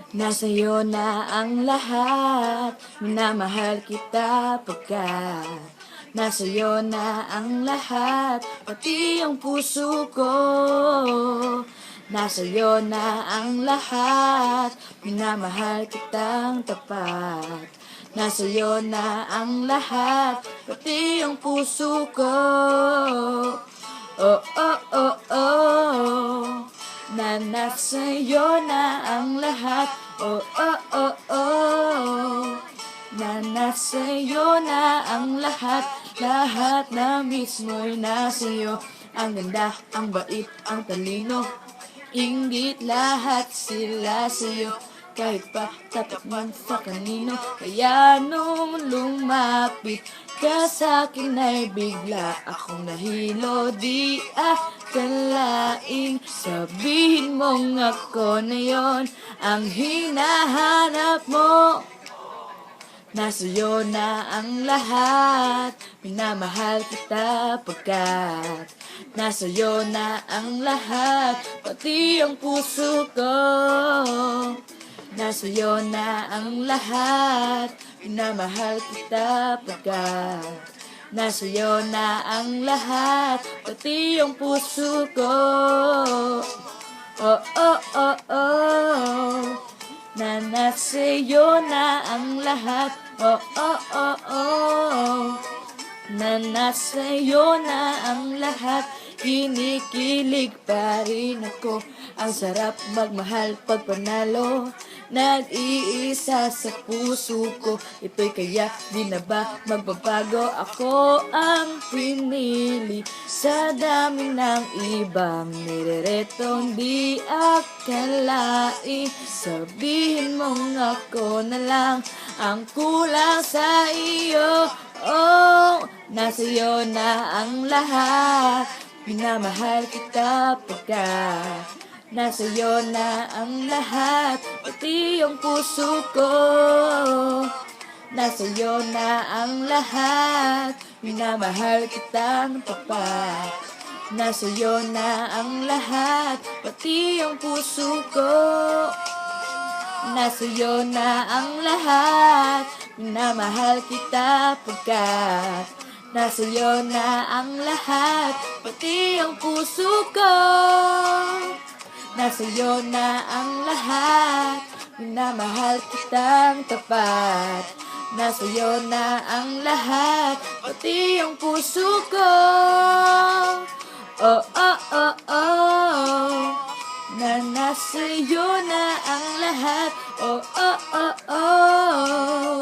Nasa'yo na ang lahat, minamahal kita pagkat nasa'yo na ang lahat, pati ang puso ko. Nasa'yo na ang lahat, minamahal kitang tapat. Nasa'yo na ang lahat, pati ang puso ko. Oh, oh, oh, oh, na nasa'yo na ang lahat. Oh, oh, oh, oh, na nasa'yo na ang lahat. Lahat na mismo'y nasa'yo. Ang ganda, ang bait, ang talino, inggit, lahat sila sa'yo. Kahit pa tapat man sa kanino. Kaya nung lumapit ka sa'kin ay bigla akong nahilo. Di akalaing sabihin mong ako na yon ang hinahanap mo. Nasa'yo na ang lahat, minamahal kita pagkat nasa'yo na ang lahat, pati ang puso ko. Nasa'yo na ang lahat, minamahal kita pagkat nasa'yo na ang lahat, pati ang puso ko. Oh, oh, oh, oh, na nasa'yo na ang lahat. Oh, oh, oh, oh, na nasa'yo na ang lahat. Kinikilig pa rin ako. Ang sarap magmahal pag panalo. Nag-iisa sa puso ko. Ito'y kaya di na ba magbabago? Ako ang pinili sa dami ng ibang nireretong di akalain. Sabihin mong ako na lang ang kulang sa iyo. Oh, nasa'yo na ang lahat, minamahal kita pagkat nasa'yo na ang lahat, pati yung puso ko. Nasa'yo na ang lahat, minamahal kitang tapat. Nasa'yo na ang lahat, pati yung puso ko. Nasa'yo na ang lahat, minamahal kita pagkat nasa'yo na ang lahat, pati ang puso ko. Nasa'yo na ang lahat, minamahal kitang tapat. Nasa'yo na ang lahat, pati ang puso ko. Oh, oh, oh, oh, na nasa'yo na ang lahat. Oh, oh, oh, oh,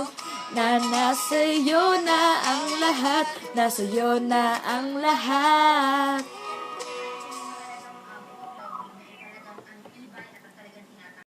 na nasa'yo na ang lahat. Nasa'yo na ang lahat.